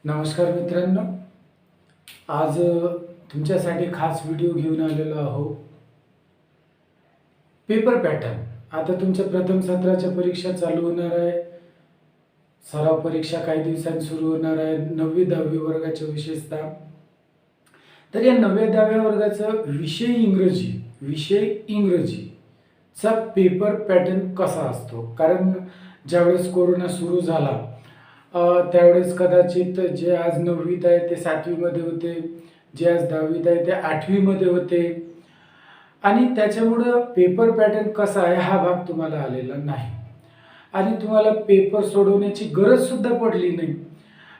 नमस्कार मित्रांनो, आज तुमच्यासाठी खास व्हिडिओ घेऊन आलेलो आहो. Paper pattern. आता तुमच्या प्रथम सत्राच्या परीक्षा चालू होणार आहे. सराव परीक्षा काही दिवसांत सुरू होणार आहे, 9वी-10वी वर्गाच्या विशेषतः. तर या 9व्या-10व्या वर्गाचा विषय इंग्रजीचा पेपर पॅटर्न कसा असतो. कारण ज्यावेळेस कोरोना सुरू झाला त्यावेळेस कदाचित जे आज 9वीत आहे ते 7वीमध्ये होते, जे आज 10वीत आहे ते 8वीमध्ये होते आणि त्याच्यामुळं पेपर पॅटर्न कसा आहे हा भाग तुम्हाला आलेला नाही आणि तुम्हाला पेपर सोडवण्याची गरजसुद्धा पडली नाही.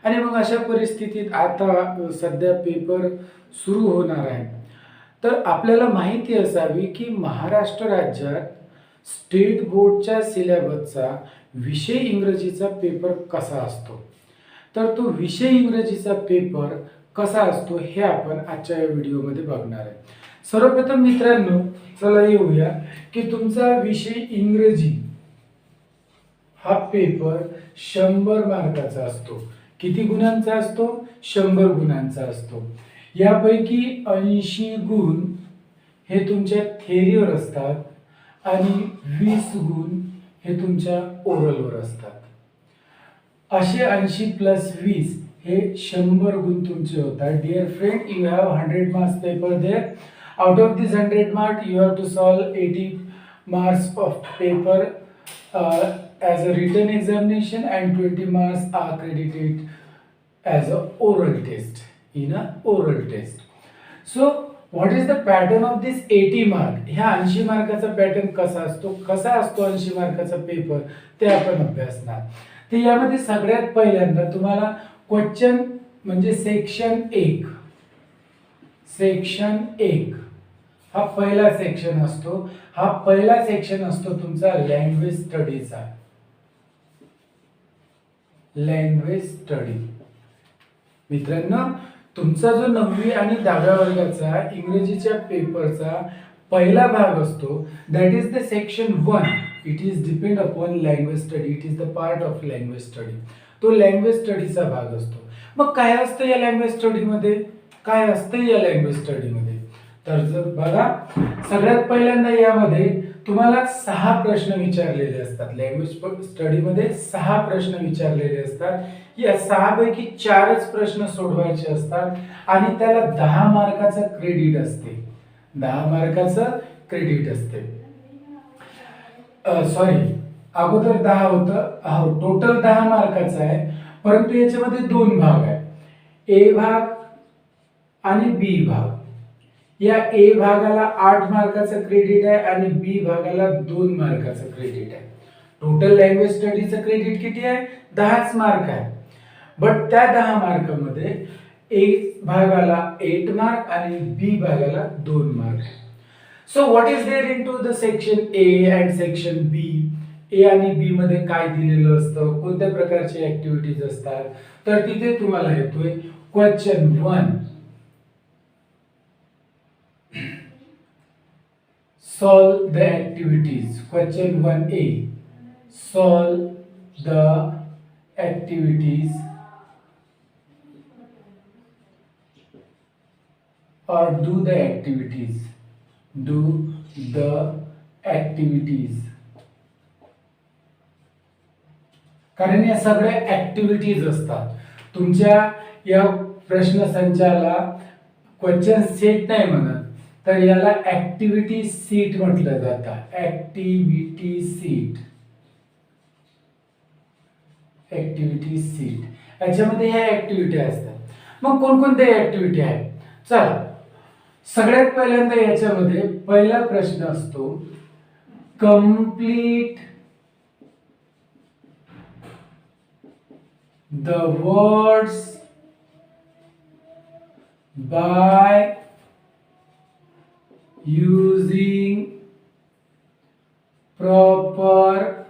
आणि मग अशा परिस्थितीत आता सध्या पेपर सुरू होणार आहे. तर आपल्याला माहिती असावी की महाराष्ट्र राज्यात स्टेट बोर्डच्या सिलेबसचा विषय इंग्रजीचा पेपर कसा असतो. तर तो विषय इंग्रजीचा पेपर कसा असतो हे आपण आजच्या या व्हिडिओमध्ये बघणार आहे. सर्वप्रथम मित्रांनो, चला येऊया की तुमचा विषय इंग्रजी हा पेपर 100 मार्काचा असतो. किती गुणांचा असतो? 100 गुणांचा असतो. यापैकी 80 गुण हे तुमच्या थेअरीवर असतात आणि 20 गुण हे तुमच्या ओरलवर असतात. असे 80 + 20 हे 100 गुण तुमचे होतात. Dear friend, you have 100 marks paper there. Out of this 100 marks you have to solve 80 marks of paper as a written examination and 20 marks are credited as a oral test in a oral test. So what is the pattern of this 80 mark? ह्या 80 मार्काचा pattern कसा असतो 80 मार्काचा paper ते आपण अभ्यासणार. तर यामध्ये सगळ्यात पहिल्यांदा तुम्हाला क्वेश्चन म्हणजे सेक्शन 1 हा पहिला सेक्शन असतो. हा पहिला सेक्शन असतो तुमचा लँग्वेज स्टडीचा. लँग्वेज स्टडी मित्रांनो, तुमचा जो 9वी आणि 10व्या वर्गाचा इंग्रजीच्या पेपरचा पहिला भाग असतो that is the section 1. It is depend upon language study. It is the part of language study. तो लँग्वेज स्टडीचा भाग असतो. मग काय असतं या लँग्वेज स्टडीमध्ये? तर जर बघा, सगळ्यात पहिल्यांदा यामध्ये तुम्हाला 6 प्रश्न विचारलेले असतात. लँग्वेज स्टडीमध्ये 6 प्रश्न विचारलेले असतात. या 6 पैकी 4च प्रश्न सोडवायचे असतात आणि त्याला 10 मार्काचं क्रेडिट असते. 10 मार्काचं क्रेडिट असते. सॉरी, अगोदर 10 होतं. टोटल 10 मार्काचं आहे, परंतु याच्यामध्ये 2 भाग आहे, ए भाग आणि बी भाग. या ए भागाला 8 मार्काचं क्रेडिट आहे आणि बी भागाला 2 मार्काचं क्रेडिट आहे. टोटल लँग्वेज स्टडीचं क्रेडिट किती आहे? 10च मार्क आहे. बट त्या 10 मार्कामध्ये ए भागाला 8 मार्क आणि बी भागाला 2 मार्क आहे. So what is there into the section A and section B? A आणि बी मध्ये काय दिलेलं असतं, कोणत्या प्रकारचे ऍक्टिव्हिटीज असतात? तर तिथे तुम्हाला येतोय question 1, solve the activities. Question 1a, solve the activities or do the activities. कारण या सगळ्या ऍक्टिव्हिटीज असतात. तुमच्या या प्रश्न संचाला क्वेश्चन सेट नाही म्हणत, तर याला ऍक्टिव्हिटी सीट म्हटलं जातं. ऍक्टिव्हिटी सीट याच्यामध्ये ह्या ऍक्टिव्हिटी असतात. मग कोणकोणत्या ऍक्टिव्हिटी आहेत? चला, सगळ्यात पहिल्यांदा याच्यामध्ये पहिला प्रश्न असतो, complete the words by using proper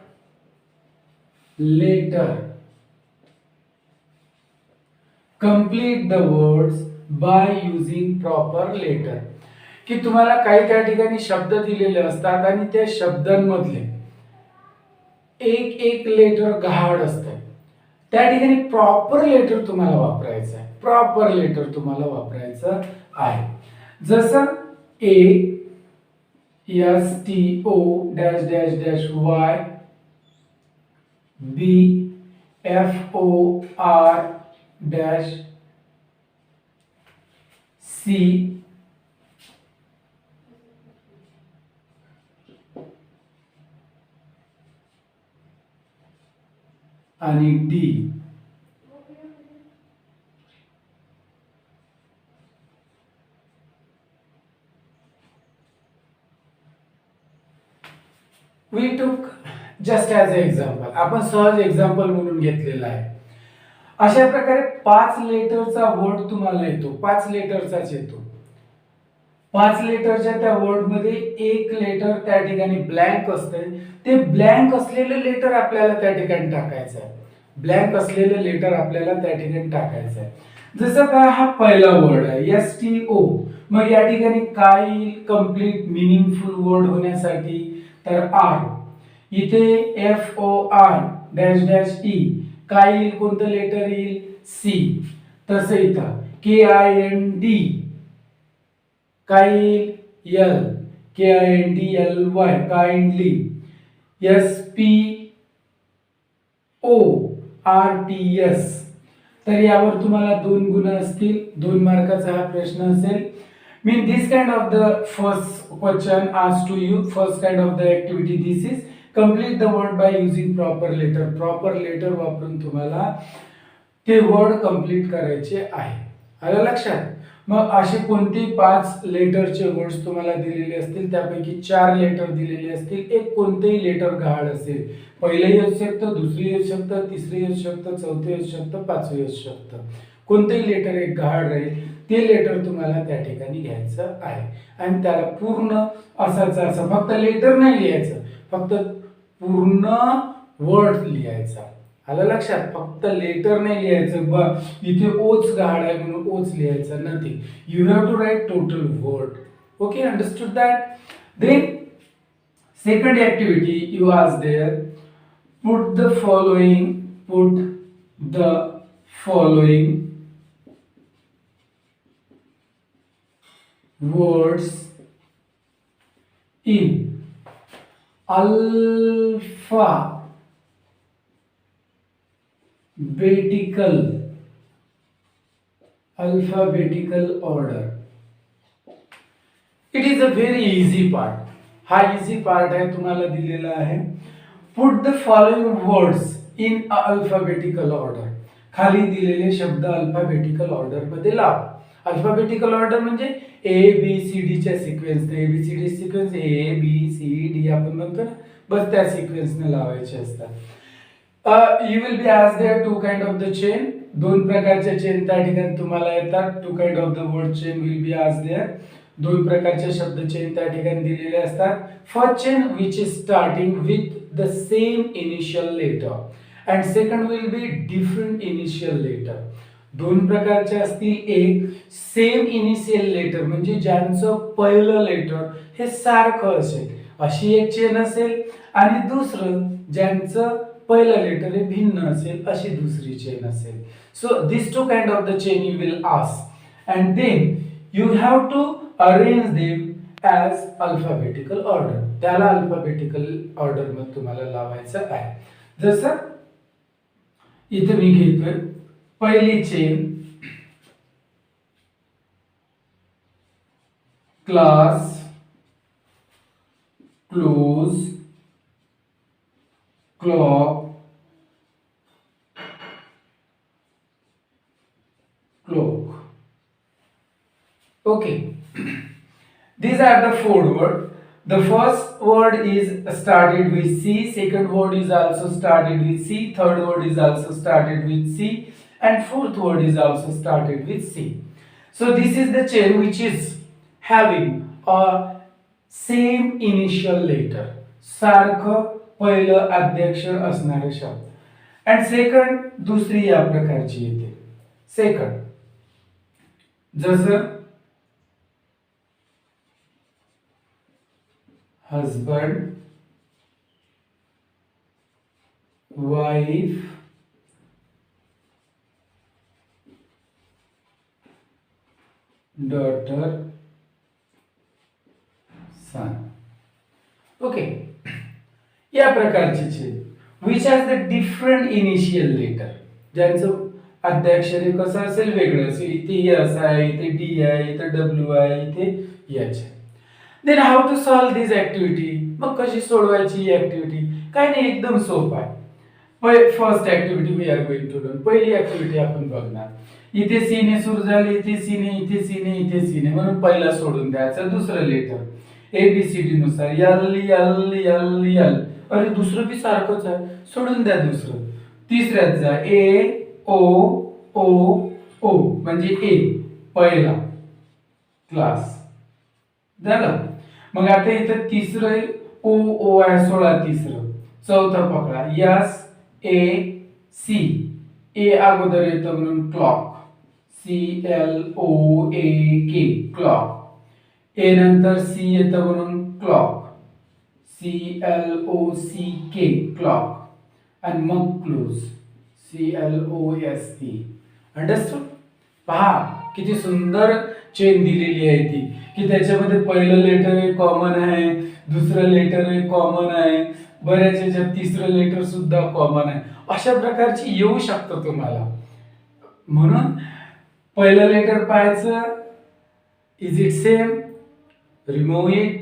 letter. Complete the words by using proper letter. की तुम्हाला काही त्या ठिकाणी शब्द दिलेले असतात आणि त्या शब्दांमधले एक लेटर गहाड असते. त्या ठिकाणी प्रॉपर लेटर तुम्हाला वापरायचं आहे. प्रॉपर लेटर तुम्हाला वापरायचं आहे. जसं A S T O dash dash dash Y B F O R dash C आणि D. We took just as a example, आपण सहज एक्झाम्पल म्हणून घेतलेला आहे. अशा प्रकारे 5 लेटरचा वर्ड तुम्हाला येतो, 5 लेटरचाच येतो. 5 लेटरच्या त्या वर्ड मध्ये एक लेटर त्या ठिकाणी ब्लँक असते. ते ब्लँक असलेलं लेटर आपल्याला त्या ठिकाणी टाकायचं आहे. ब्लँक असलेलं लेटर आपल्याला त्या ठिकाणी टाकायचं आहे. जसं का हा पहिला वर्ड आहे एस टी ओ, मग या ठिकाणी काय येईल कंप्लीट मिनिंगफुल वर्ड होण्यासाठी, तर आर. इथे F O R dash dash E, काय येईल, कोणतं लेटर येईल, सी. तसं इथं के आय एन डी, काय येईल, L. K I N D L Y, kindly. S P O R T S. तर यावर तुम्हाला 2 गुण असतील, 2 मार्काचा हा प्रश्न असेल. Mean this kind of the first question asked to you, first kind of the activity this is complete the word by using proper letter. Proper letter वापरून तुम्हाला ते वर्ड कंप्लीट करायचे आहे. आलं लक्षात? मग असे कोणते 5 लेटरचे वर्ड्स तुम्हाला दिलेले असतील, त्यापैकी 4 लेटर दिलेले असतील, एक कोणतेही लेटर गहाळ असेल. पहिलं येऊ शकतं, दुसरी येऊ शकतं, तिसरी येऊ शकतं, चौथं येऊ शकतं, पाचवं येऊ शकतं. कोणतेही लेटर एक गहाळ राहील, ते लेटर तुम्हाला त्या ठिकाणी घ्यायचं आहे आणि त्याला पूर्ण असं फक्त लेटर नाही लिहायचं, फक्त पूर्ण वर्ड लिहायचा. आलं लक्षात? फक्त लेटर नाही लिहायचं, इथे ओच गहाळ आहे म्हणून ओच लिहायचं, nothing. You have to write total word. Okay, understood that? Then second activity you ask there, put the following words in alphabetical order. It is a very easy part. हा easy part आहे, तुम्हाला दिलेला आहे. Put the following words in alphabetical order. खाली दिलेले शब्द alphabetical order मध्ये लाव. अल्फाबेटिकल ऑर्डर म्हणजे ए बी सी डी च्या sequence, A B C D sequence, A B C D आपण म्हणतो ना, बस त्या सिक्वेन्सने लावायचे असतात. You will be as there 2 kind of the chain. 2 प्रकारच्या चेन त्या ठिकाणी तुम्हाला येतात. 2 kind of the word chain will be as there. 2 प्रकारचे शब्द चेन त्या ठिकाणी दिलेले असतात. First chain which is starting with the same initial letter and second will be different initial letter. 2 प्रकारचे असतील. एक सेम इनिशियल लेटर म्हणजे ज्यांचं पहिलं लेटर हे सारखं असेल अशी एक चेन असेल, आणि दुसरं ज्यांचं पहिलं लेटर हे भिन्न असेल अशी दुसरी चेन असेल. So this 2 kind of the chain you will ask and then you have to arrange them as alphabetical order. त्याला अल्फाबेटिकल ऑर्डर मध्ये तुम्हाला लावायचं आहे. जसं इथे मी घेतोय पहिली chain, class, close, clock, cloak. Okay, these are the 4 words. The first word is started with C, second word is also started with C, third word is also started with C, and fourth word is also started with C. So this is the chain which is having a same initial letter. सारखं पहिलं आद्याक्षर असणारे शब्द. And second दुसरी या प्रकारची येते. Second जसं husband, wife, daughter, son. Okay, या प्रकारचे छेद which has the different initial letter, ज्यांचं आद्याक्षरी कसं असेल वेगळं असेल. इथे एस आहे, इथे डी आहे, इथे डब्ल्यू आहे, इथे एच आहे. Then how to solve this activity. मग कशी सोडवायची ही ऍक्टिव्हिटी? काय नाही, एकदम सोपं आहे. First activity we are going to do. पहिली ऍक्टिव्हिटी आपण बघणार. इथे सी ने सुरू झाली, इथे सी ने, इथे सी ने, इथे सी ने, म्हणून पहिला सोडून द्यायचं. दुसरं लेटर ABCD नुसार यल यल यल यल. अरे दुसरं बी सारखंच आहे, सोडून द्या दुसरं. तिसऱ्यात जा O म्हणजे ए, पहिला क्लास झालं. मग आता इथं तिसरं O आहे, 16 तिसरं. चौथं पकडा SAC. ए अगोदर येतं म्हणून क्लॉक, CLOAK क्लॉक. ए नंतर सी येतं म्हणून क्लॉक, CLOCK क्लॉक. आणि मग क्लोज, CLOSE. अंडरस्टूड? पहा किती सुंदर चेन दिलेली आहे ती, की त्याच्यामध्ये पहिलं लेटर कॉमन आहे, दुसरं लेटर कॉमन आहे, बऱ्याच याच्यात तिसरं लेटर सुद्धा कॉमन आहे. अशा प्रकारची येऊ शकतं तुम्हाला. म्हणून पहिलं लेटर पाहायचं, is it same, remove it.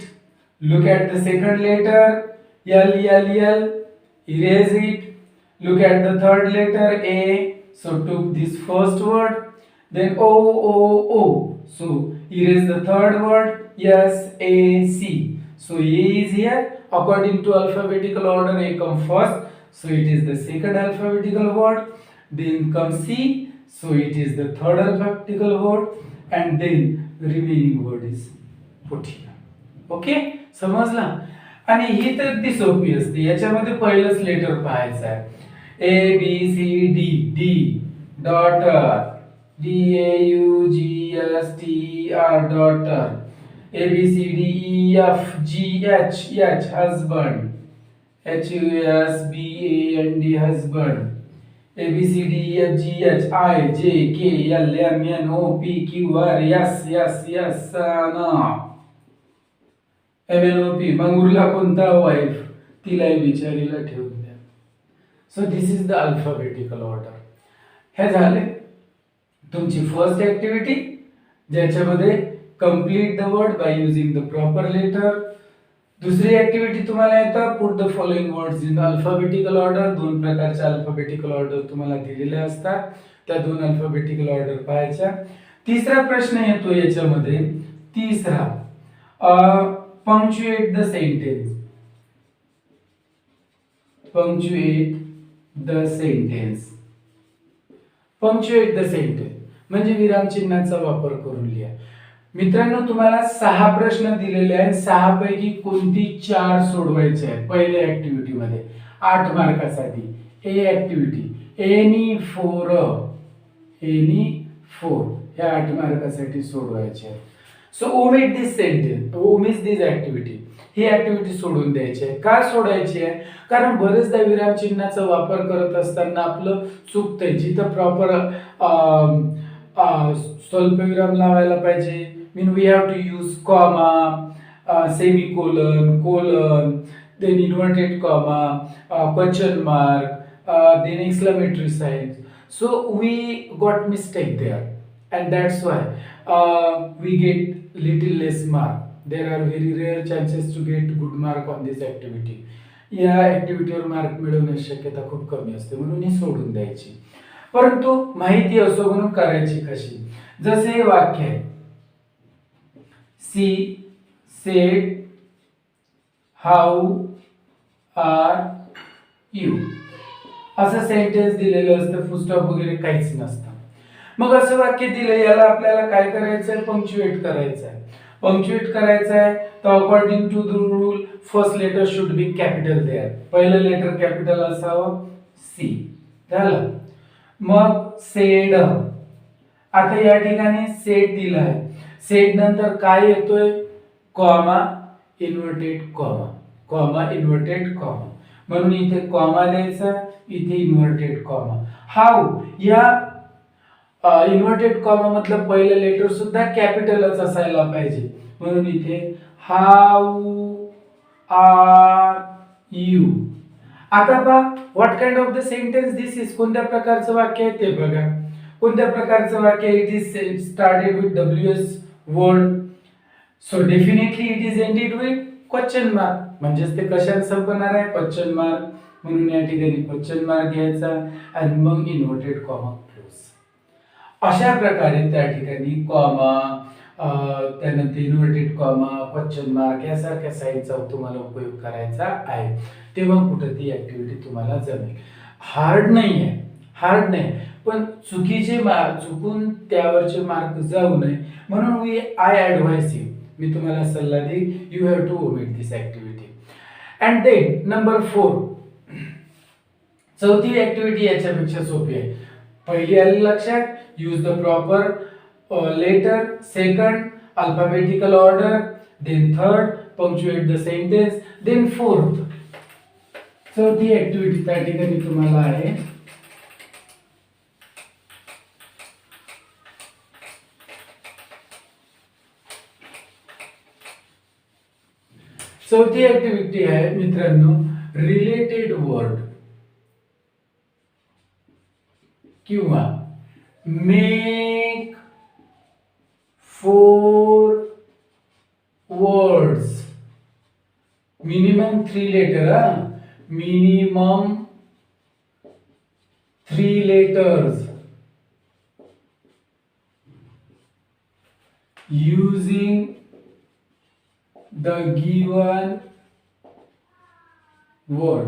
Look at the second letter, L, erase it. Look at the third letter A, so took this first word. Then O, so erase the third word, SAC. So A is here. According to alphabetical order, A comes first, so it is the second alphabetical word. Then comes C, so it is the third alphabetical word, and then the remaining word is put here. Okay, समजला? आणि ही तर ती सोपी असते. याच्यामध्ये पहिलंच letter पाहायचं आहे. ABCD, daughter, DAUGSTR daughter. ABCDEF GH husband, HUSBAND husband. ABCDEFGH IJKLMNOPQR son. MNOP. मग उरला कोणता? वाईफ. तिलाही बिचारीला ठेवून द्या. So this is the alphabetical order. हे झाले तुमची फर्स्ट ऍक्टिव्हिटी, ज्याच्यामध्ये complete the word by using the proper letter. दुसरी ऍक्टिव्हिटी तुम्हाला येतं, put the following words in alphabetical order. दोन प्रकारचे अल्फाबेटिकल ऑर्डर तुम्हाला दिलेले असतात, त्या दोन अल्फाबेटिकल ऑर्डर पाहायच्या. तिसरा प्रश्न येतो याच्यामध्ये, तिसरा, punctuate the sentence. Punctuate the sentence. Punctuate the sentence म्हणजे विराम चिन्हाचा वापर करून लिहा. मित्रांनो, तुम्हाला 6 प्रश्न दिलेले आहेत. 6 पैकी कोणती 4 सोडवायचे आहेत पहिल्या ऍक्टिव्हिटी मध्ये 8 मार्कासाठी. ए ऍक्टिव्हिटी एनी 4 ह्या 8 मार्कासाठी सोडवायचे आहेत. So omit this sentence, omit this activity. He activity सोडून द्यायची आहे. का सोडायची आहे? कारण बरेचदा विराम चिन्हाचा वापर करत असताना आपलं चुकतंय. जिथं प्रॉपर स्वल्पविराम लावायला पाहिजे, mean we have to use comma, semicolon, colon, then inverted comma, question mark, then exclamatory sign. So we got mistake there, and that's why we get little less mark. There are very rare chances to get good mark on this activity. या ऍक्टिव्हिटीवर mark मिळवण्याची शक्यता खूप कमी असते, म्हणून ही सोडून द्यायची. परंतु माहिती असो म्हणून करायची कशी? जसे हे वाक्य आहे, she said how are you, असं सेंटेन्स दिलेलं असतं, फुल स्टॉप वगैरे काहीच नसतं. मग असं वाक्य दिलं, याला आपल्याला काय करायचंय? पंक्च्युएट करायचं आहे. पंक्च्युएट करायचं आहे तर according to the rule first letter should be capital there. पहिलं लेटर कॅपिटल असावं, सी. झालं. मग सेड, आता या ठिकाणी सेड दिला आहे. सेड नंतर काय येतोय? Comma, inverted comma, comma, inverted comma. म्हणून इथे कॉमा द्यायचा, इथे इन्व्हर्टेड कॉमा. हाऊ, या इन्व्हर्टेड कॉमा मधलं पहिलं लेटर सुद्धा कॅपिटलच असायला पाहिजे. म्हणून इथे हाऊ आर यू. आता पहा what kind of the sentence this is. कोणत्या प्रकारचं वाक्य आहे ते बघा. कोणत्या प्रकारचं वाक्य. It is started with WS word. So definitely it is ended with question mark. म्हणजेच ते कशाने संपणार आहे, क्वेश्चन मार्क. म्हणून या ठिकाणी क्वेश्चन मार्क घ्यायचा आणि मग इन्व्हर्टेड कॉमा क्लोज. अशा प्रकारे त्या ठिकाणी कॉमा, त्यानंतर इन्व्हर्टेड कॉमा, क्वेश्चन मार्क यासारख्या साईनचा तुम्हाला उपयोग करायचा आहे. तेव्हा कुठं ती ऍक्टिव्हिटी तुम्हाला जमेल. हार्ड नाही आहे, हार्ड नाही, पण चुकून त्यावरचे मार्क जाऊ नये म्हणून आय ॲडवाइस यू, मी तुम्हाला सल्ला देईन, you have to omit this activity. And then number 4, चौथी ऍक्टिव्हिटी याच्यापेक्षा सोपी आहे. पहिली आली लक्षात, use the proper letter. Second, alphabetical order. Then third, punctuate the sentence. Then fourth, चौथी ऍक्टिव्हिटी त्या ठिकाणी तुम्हाला आहे चौथी ऍक्टिव्हिटी आहे मित्रांनो, रिलेटेड वर्ड किंवा make 4 words, minimum 3 letter. Minimum 3 letters using the given word.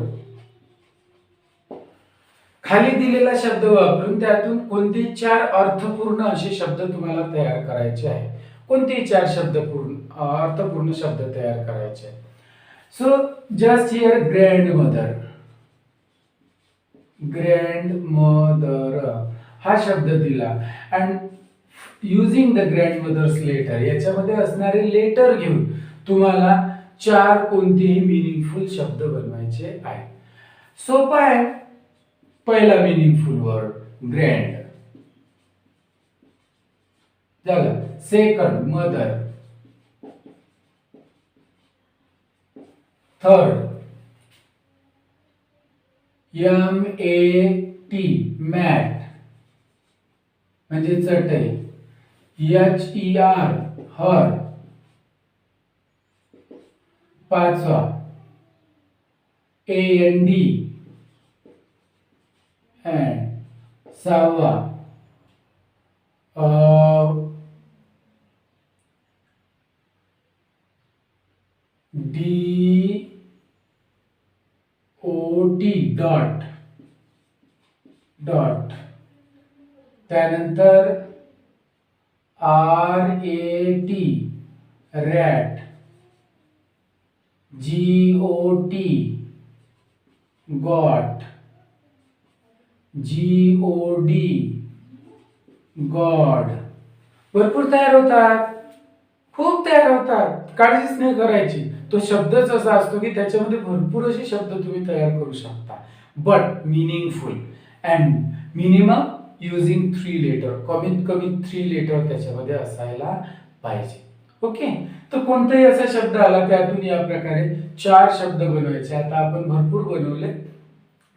खाली दिलेला शब्द वापरून त्यातून कोणते 4 अर्थपूर्ण असे शब्द तुम्हाला तयार करायचे आहे. कोणते 4 अर्थपूर्ण शब्द तयार करायचे आहेत. So just here grandmother. Grandmother हा शब्द दिला and using the grandmothers letter, याच्यामध्ये असणारे लेटर घेऊन तुम्हाला 4 कोणतेही मिनिंगफुल शब्द बनवायचे आहे. सोपा आहे. पहिला मिनिंगफुल वर्ड ग्रँड झालं. Second mother. Third MAT mat म्हणजे चटई. HER हर. पाचवा AND अँड. सहावा DOT डॉट. त्यानंतर RAT rat. GOT got. GOD God. भरपूर तयार होतात, खूप तयार होतात, काळजीच नाही करायची. तो शब्दच असा असतो की त्याच्यामध्ये भरपूर असे शब्द तुम्ही तयार करू शकता, but meaningful and minimum using 3 letter. कमीत कमी 3 लेटर त्याच्यामध्ये असायला पाहिजे. ओके. तर कोणताही असा शब्द आला त्यातून या प्रकारे 4 शब्द बनवायचे. आता आपण भरपूर बनवले,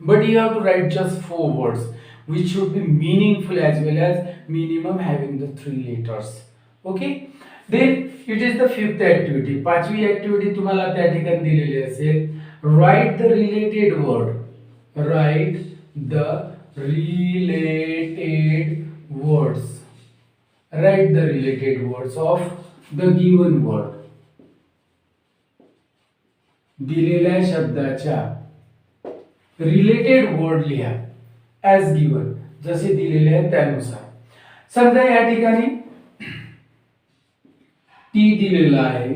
but you have to write just 4 words which should be meaningful as well as minimum having the 3 letters. Okay, then it is the 5th activity. पाचवी ऍक्टिव्हिटी तुम्हाला त्या ठिकाणी दिलेली असेल. write the related word. write the related words. write the related words of the given word. दिलेल्या शब्दाच्या related word लिहा as given, जसे दिलेले आहे त्यानुसार. समजा या ठिकाणी टी दिलेला आहे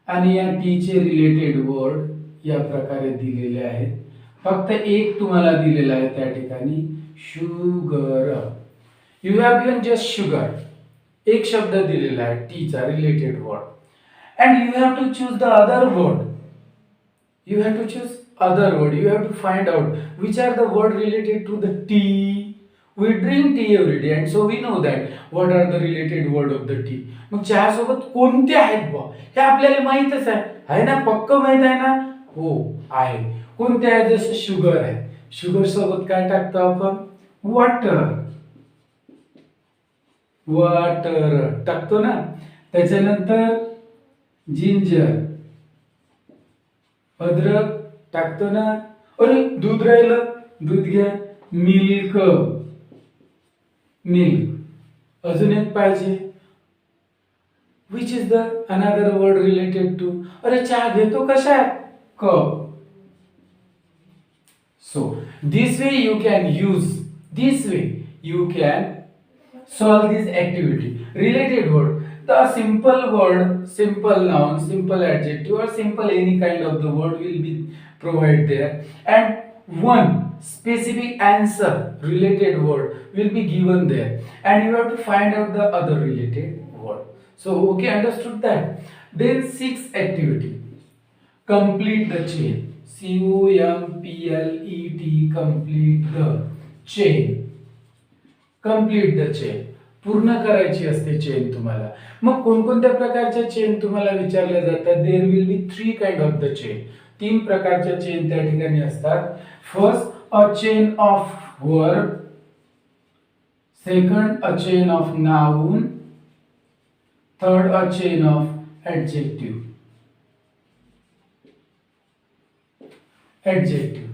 आणि या टी चे रिलेटेड वर्ड या प्रकारे दिलेले आहेत. फक्त एक तुम्हाला दिलेला आहे त्या ठिकाणी sugar. You have given just sugar. एक शब्द दिलेला आहे टी चा related word and you have to choose the other word. You have to find out which are the word related to the tea, we drink tea every day and so we know that what are the related word of the tea. मग चहासोबत कोणते आहेत बुवा हे आपल्याला माहितच आहे ना, पक्क माहित आहे ना. हो आहे. कोणते आहे? जसं शुगर आहे, शुगर सोबत काय टाकतो आपण? वॉटर. वॉटर टाकतो ना. त्याच्यानंतर जिंजर, अद्रक टाकतो ना. अरे दूध राहिलं, दूध घ्या. Milk, milk. अजून एक पाहिजे. Which is the another word related to? अरे चहा घेतो कशात? Cup. So this way you can use, this way you can solve this activity. Related word, the simple word, simple noun, simple adjective or simple any kind of the word will be provided there, and one specific answer related word will be given there, and you have to find out the other related word. So okay, understood that? Then sixth activity, complete the chain. COMPLET, complete the chain. complete the chain, पूर्ण करायची असते chain तुम्हाला. मग कोणकोणत्या प्रकारच्या chain तुम्हाला विचारल्या जातात? There will be 3 kind of the chain. 3 प्रकारच्या चेन त्या ठिकाणी असतात. First a chain of verb, second a chain of noun, third a chain of adjective. Adjective,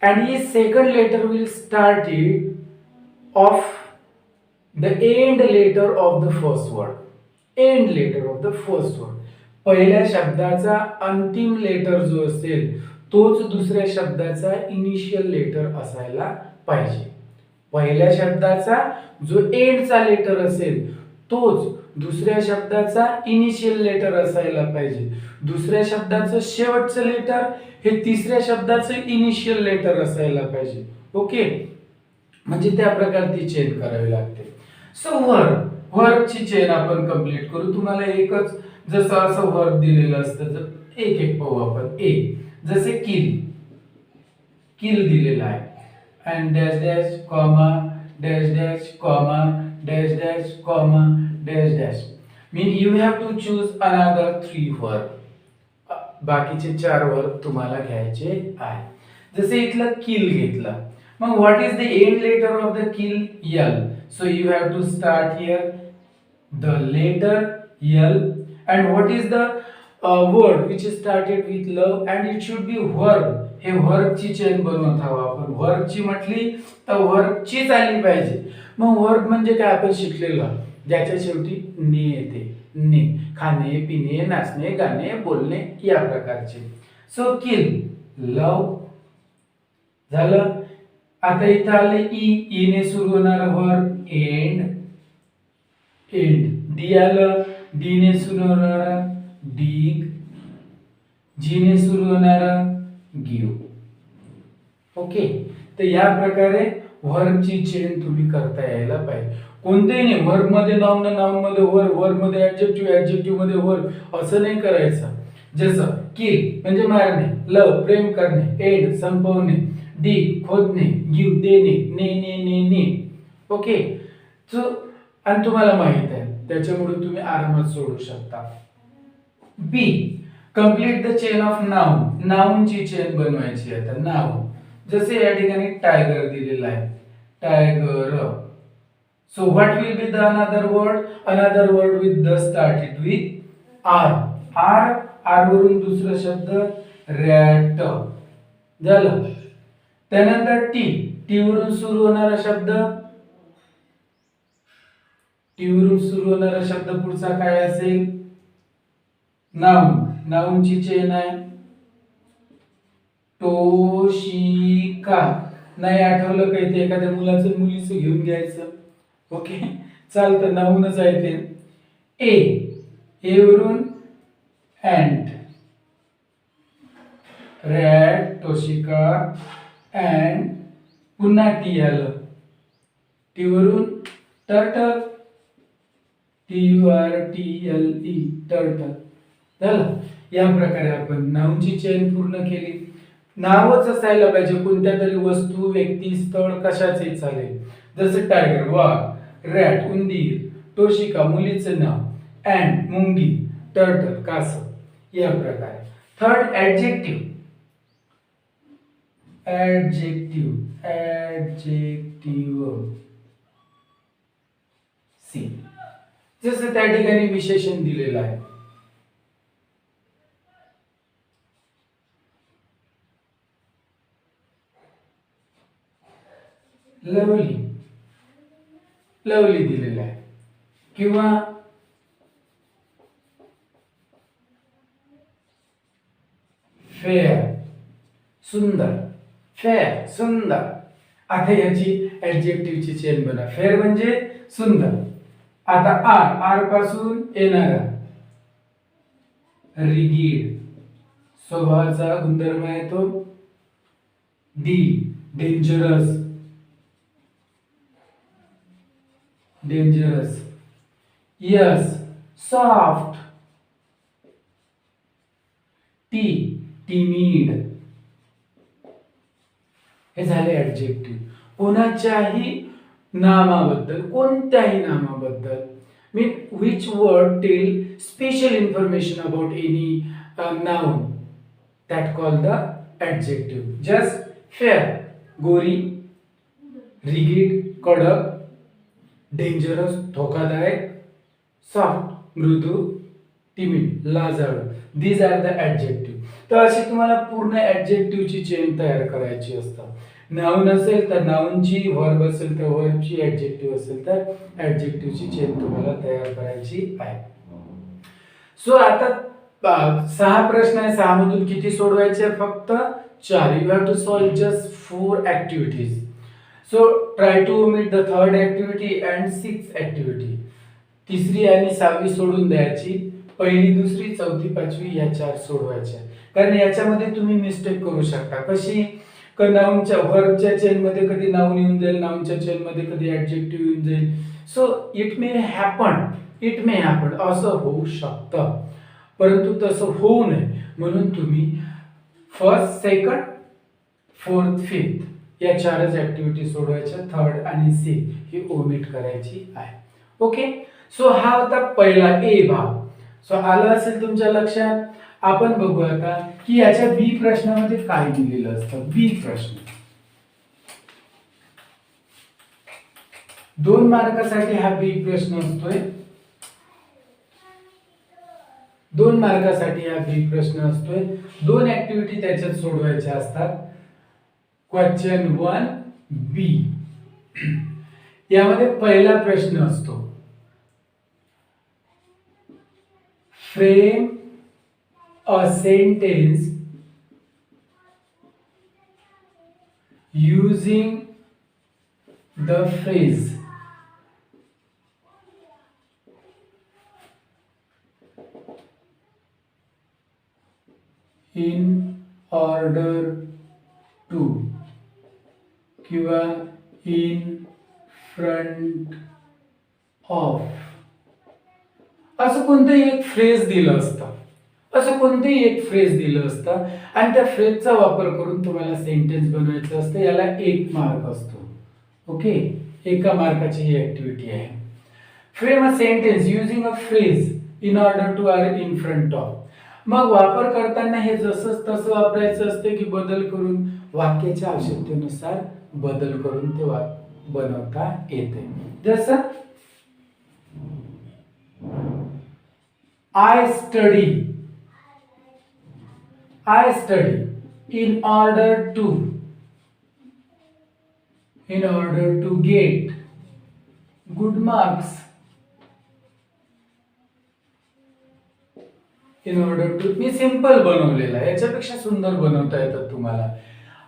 and his second letter will start it of the end letter of the first word. End letter of the first word. पहिल्या शब्दाचा अंतिम letter जो असेल तोच दुसऱ्या शब्दाचा initial letter असायला पाहिजे. पहिल्या शब्दाचा जो एंडचा लेटर असेल तोच दुसऱ्या शब्दाचा इनिशियल लेटर असायला पाहिजे. दुसऱ्या शब्दाचं शेवटचं लेटर हे तिसऱ्या शब्दाचं इनिशियल लेटर असायला पाहिजे. ओके, म्हणजे त्या प्रकारची चेन करावी लागते. सो वर्बची चेन आपण कंप्लीट करू. तुम्हाला एकच जसं असं वर्ब दिलेलं असतं तर एक एक पाहू आपण. जसे किल, किल दिलेला आहे and dash dash comma dash dash comma dash dash comma dash dash. Mean you have to choose another 3 verb. बाकीचे 4 वर्ब तुम्हाला घ्यायचे आहे. जसे इथलं किल घेतला, मग what is the end letter of the kill? L. So you have to start here the letter L. And what is the word which is started with love and it should be verb. हे वर्बची chain बनवत आहोत आपण. वर्बची म्हटली तर वर्बचीच आली पाहिजे. मग वर्ब म्हणजे काय आपण शिकलेलं, ज्याच्या शेवटी ने येते. ने, खाणे पिणे नाचणे गाणे बोलणे या प्रकारचे. सो किल, लव झालं. आता इथं आले ईने सुरू होणारा वर्ब एंड, एंड. डी आलं, डीने सुरू होणारा डीग, जीने सुरू होणारा गिव. ओके, तर या प्रकारे वर्बची चेन तुम्ही करता यायला पाहिजे. कोणतेही नाही, वर्ब मध्ये नाउन, नाउन मध्ये वर्ब, वर्ब मध्ये ऍडजेक्टिव्ह, ऍडजेक्टिव्ह मध्ये वर्ब, असं नाही करायचं. जसं किल म्हणजे मारणे, लव प्रेम करणे, एंड संपवणे, डी खोदणे, गिव देणे, ने. ओके, सो आणि तुम्हाला माहित आहे त्याच्यामुळे तुम्ही आरामात सोडू शकता. B, complete the chain of noun. नाउनची चेन बनवायची आहे. आता नाउन जसे या ठिकाणी टायगर दिलेला आहे, tiger. So what will be the another word? Another word with the started with R. R वरून दुसरा शब्द रॅट झालं. त्यानंतर टी वरून सुरू होणारा शब्द, टी वरून सुरू होणारा शब्द पुढचा काय असेल? नाउन. नाउनची चेन आहे टोशिका. नाही आठवलं काही ते एखाद्या मुलाचं मुलीचं घेऊन घ्यायचं. ओके, चालतं, नाऊनच आहे ते. ए वरून अँट, रॅट, टोशिका, अँड पुन्हा टी आलं. टी वरून टर्टल, TURTLE, टर्टल झालं. या प्रकारे आपण नाऊनची चेन पूर्ण केली. नावच असायला पाहिजे, कोणत्या तरी वस्तू, व्यक्ती, स्थळ कशाचेही चालेल. जसं टायगर वाघ, रॅट उंदीर, टोशिका मुलीचं नाव, अँड मुंगी, टर्टल कासव, या प्रकारे. Third adjective. सी, जसं त्या ठिकाणी विशेषण दिलेलं आहे. लवली, लवली दिलेलं आहे. किंवा फेअर, सुंदर, फेअर सुंदर. आता याची ऍडजेक्टिव्हची चेन बना. फेअर म्हणजे सुंदर. आता आर, आर पासून येणारा रिगिड, स्वभावाचा गुणधर्म आहे तो. D, dangerous, dangerous. S, soft. T, timid. हे झाले ऍडजेक्टिव्ह. कोणाच्याही नामाबद्दल, कोणत्याही नामाबद्दल, mean which word tell special information about any noun, that call the adjective. Just fair, गोरी, रिगिड, कडक, डेंजरस, धोकादायक, सॉफ्ट, मृदू, टिमिड, लाजाळू. These are the adjective. तर अशी तुम्हाला पूर्ण ऍडजेक्टिव्हची चेन तयार करायची असतात. नाउन असेल तर नाउनची, वर्ब असेल तर वर्बची, ऍडजेक्टिव्ह असेल तर ऍडजेक्टिव्हची चेन तुम्हाला तयार करायची आहे. सो आता 6 प्रश्न आहे. 6 मधून किती सोडवायचे? फक्त 4. You have to solve just 4 activities. So try to omit the third activity and 6th activity. तिसरी आणि 6वी सोडून द्यायची. पहिली, दुसरी, चौथी, 5वी या 4 सोडवायच्या. कारण याच्यामध्ये तुम्ही मिस्टेक करू शकता. कशी? नाउनच्या, वर्बच्या चेन मध्ये कधी नाउन येऊन जाईल, नाउनच्या चेन मध्ये कधी ऍडजेक्टिव्ह येऊन जाईल. सो इट मे हॅपन, असं होऊ शकतं. परंतु तसं होऊ नये म्हणून तुम्ही फर्स्ट, सेकंड, फोर्थ, फिफ्थ या 4च ऍक्टिव्हिटी सोडवायच्या. थर्ड आणि 6 ही ओमिट करायची आहे. ओके. सो हा होता पहिला ए भाग. सो आलं असेल तुमच्या लक्षात. आपण बघू आता की याच्या बी प्रश्नामध्ये काय दिलेलं असतं. बी प्रश्न 2 मार्कासाठी हा बी प्रश्न असतोय. 2 मार्कासाठी हा बी प्रश्न असतोय. 2 ऍक्टिव्हिटी त्याच्यात सोडवायच्या असतात. क्वेश्चन 1 बी. यामध्ये पहिला प्रश्न असतो, frame a sentence using the phrase in order to किंवा in front of असं कोणतंही एक फ्रेज दिलं असतं. असं कोणतेही एक फ्रेज दिलं असतं आणि त्या फ्रेजचा वापर करून तुम्हाला सेंटेन्स बनवायचं असतं. याला 1 मार्क असतो. ओके. 1 मार्काची ही ऍक्टिव्हिटी आहे. Frame a sentence using a phrase in order to are in front of. मग वापर करताना हे जसंच तसं वापरायचं असतं की बदल करून, वाक्याच्या आवश्यकतेनुसार बदल करून ते बनवता येते. जसं I study in order to get good marks. In order to, me simple बनवलेला आहे. याच्यापेक्षा सुंदर बनवता येतात तुम्हाला.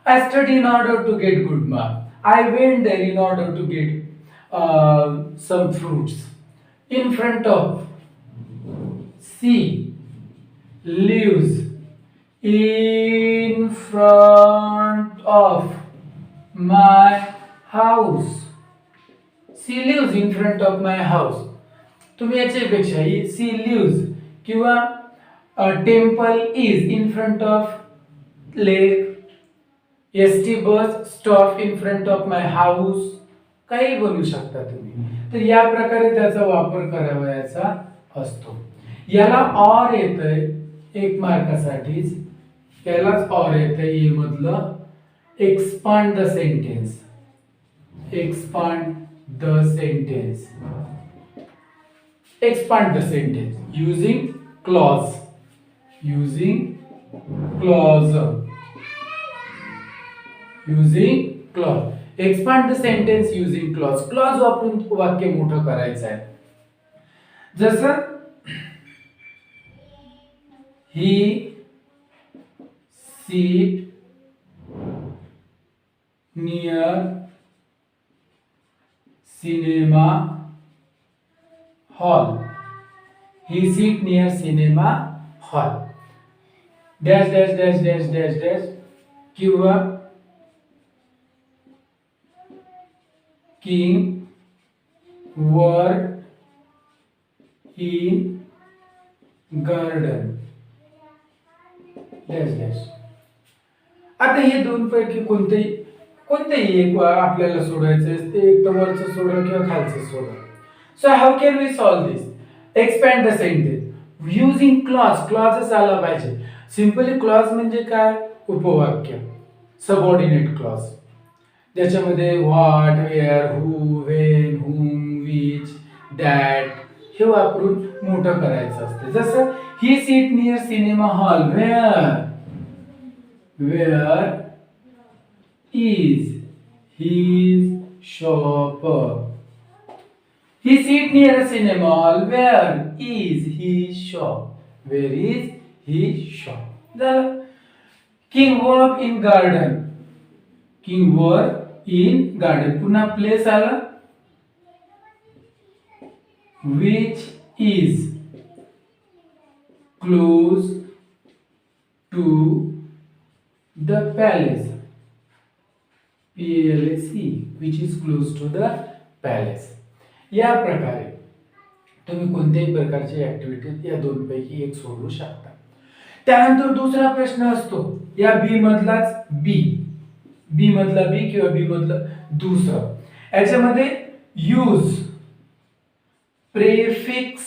I study in order to get good marks. I went there in order to get some fruits. In front of. She lives in front of my house. She lives in front of my house. तुम्ही याच्यापेक्षा she lives किंवा temple is in front of lake. ST bus stop in front of my house. काही बनवू शकता तुम्ही. तर या प्रकारे त्याचा वापर करावयाचा असतो. याला ऑर येतंय 1 मार्कासाठीच, यालाच ऑर येतंय ए मधलं. Expand the sentence, expand the sentence, expand the sentence using clause, using clause, using clause. Expand the sentence using clause. Clause वापरून वाक्य मोठं करायचं आहे. जसं he sit near cinema hall. He sit near cinema hall. Dash dash dash dash dash dash किंवा king were in garden. dash dash. आता हे दोन पैकी कोणतेही एक आपल्याला सोडवायचं असते. एक तर वरचं सोडवा किंवा खालचं सोडवा. So how can we solve this? Expand the sentence using clause. Clauses आला पाहिजे. Simply clause म्हणजे काय? उपवाक्य, सबऑर्डिनेट क्लॉज, ज्याच्यामध्ये what, where, who, when, whom, which, that हे वापरून मोठं करायचं असते. जसं he seat near cinema hall. Where is his shop. He sit near a cinema hall. Where is his shop? Where is his shop? झालं. King work in garden. King work in garden. पुन्हा place आला. Which is close to the palace. PLAC. Which is close to the palace. या प्रकारे तुम्ही कोणत्याही प्रकारची activity या दोन पैकी एक सोडवू शकता. त्यानंतर दुसरा प्रश्न असतो या बी मधलाच बी मधला बी किंवा बी मधलं दुसरं. याच्यामध्ये यूज प्रेफिक्स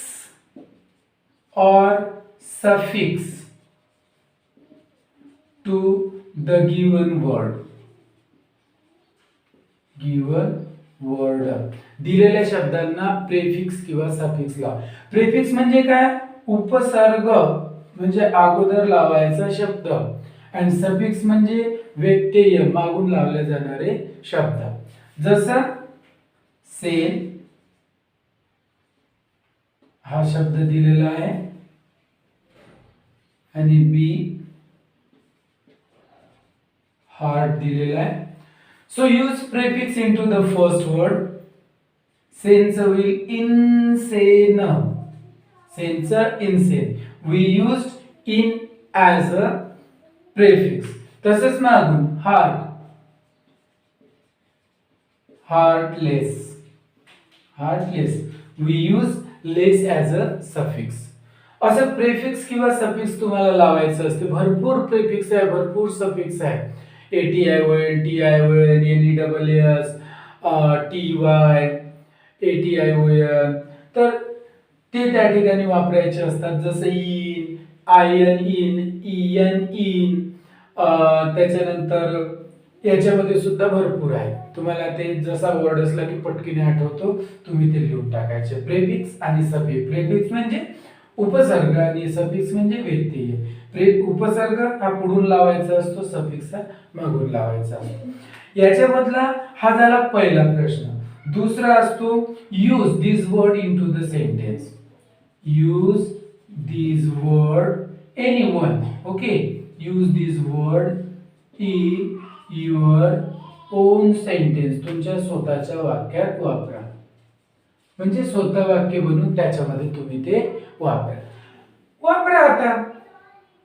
और suffix to the given word. दिलेल्या शब्दांना प्रेफिक्स किंवा सफिक्स लावा. प्रेफिक्स म्हणजे काय? उपसर्ग म्हणजे अगोदर लावायचा शब्द, आणि सफिक्स म्हणजे व्यत्यय, मागून लावले जाणारे शब्द. जसं सेन हा शब्द दिलेला आहे आणि बी हार्ट दिलेला आहे. So use prefix into the first word. Sense will insane. Sense insane. We used in as a prefix. तसंच मागून heart, heartless. We use less as a suffix. असं प्रेफिक्स किंवा सफिक्स तुम्हाला लावायचं असते. भरपूर प्रेफिक्स आहे, भरपूर सफिक्स आहे. ATION, TION, NESS, TY, ATION, तर ते त्या ठिकाणी वापरायचे असतात. जसं in, ion in, Ian in. त्याच्यानंतर याच्यामध्ये सुद्धा भरपूर आहे. तुम्हाला ते जसा वर्ड असला की पटकीने आठवतो, तुम्ही ते लिहून टाकायचे. प्रेफिक्स आणि सफिक्स. प्रेफिक्स म्हणजे उपसर्ग आणि सफिक्स म्हणजे व्यत्यय. उपसर्ग हा पुढून लावायचा असतो, सफिक्स हा मागून लावायचा असतो. याच्यामधला हा झाला पहिला प्रश्न. दुसरा असतो use this word into the sentence. Use this word anyone. Okay, use this word in your on sentence. तुमच्या स्वतःच्या वाक्यात वापरा. म्हणजे स्वतः वाक्य बनवून त्याच्यामध्ये तुम्ही ते वापरा. आता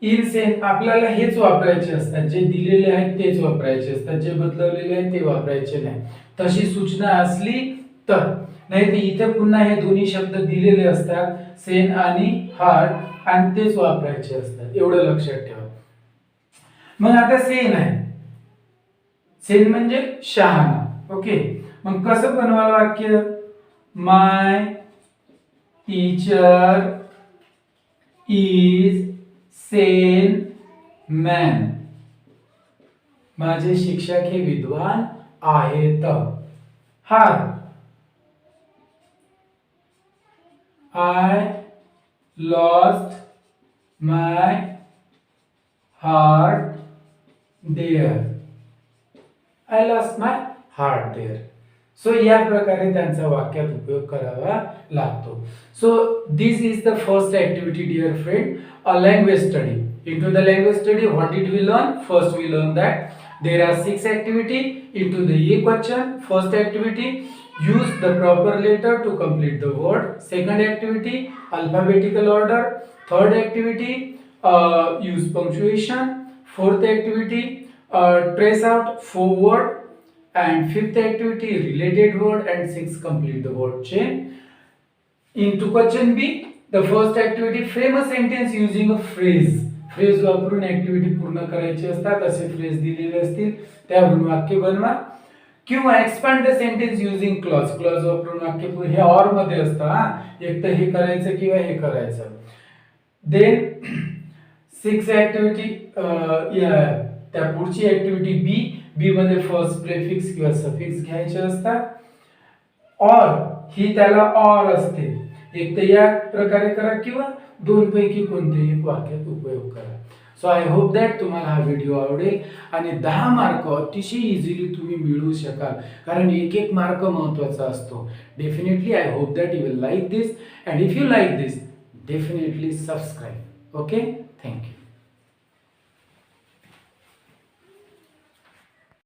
इनसेन आपल्याला हेच वापरायचे असतात. जे दिलेले आहेत तेच वापरायचे असतात. जे बदलवलेले आहेत ते वापरायचे नाही. तशी सूचना असली तर. नाही तर इथे पुन्हा हे दोन्ही शब्द दिलेले असतात, सेन आणि हार्ट, आणि तेच वापरायचे असतात. एवढं लक्षात ठेवा. मग आता सेन आहे. सेन म्हणजे शहाणा. ओके, मग कसं बनवायला वाक्य? My teacher is sane man. माझे शिक्षक हे विद्वान आहेत. Hart, I lost my heart there. I lost my heart there. So या प्रकारे त्यांचा वाक्यात उपयोग करावा लागतो. So this is the first activity dear friend, a language study. Into the language study, what did we learn? First we learned that there are 6 activity. Into the A question, first activity, use the proper letter to complete the word. Second activity, alphabetical order. Third activity, use punctuation. Fourth activity, trace out 4 word. And fifth activity, related word. And 6, complete the word chain. Into question B, the first activity, frame a sentence using a phrase. Phrase वापरून activity पूर्ण करायची असतात. असे phrase दिलेले असतील त्यावरून वाक्य बनवा. किंवा expand the sentence using clause. Clause वापरून वाक्य हे ऑर मध्ये असतं. एक तर हे करायचं किंवा हे करायचं. देन 6 ऍक्टिव्हिटी, त्या पुढची ऍक्टिव्हिटी बी मध्ये फर्स्ट प्रेफिक्स किंवा सफिक्स घ्यायचे असतात. ऑर ही त्याला ऑर असते. एक तर या प्रकारे करा किंवा दोन पैकी कोणतेही एक वाक्यात उपयोग करा. सो आय होप दॅट तुम्हाला हा व्हिडिओ आवडेल आणि 10 मार्क अतिशय इझिली तुम्ही मिळवू शकाल, कारण एक एक मार्क महत्त्वाचा असतो. Definitely I hope that you will like this, and if you like this definitely subscribe. Okay, thank you.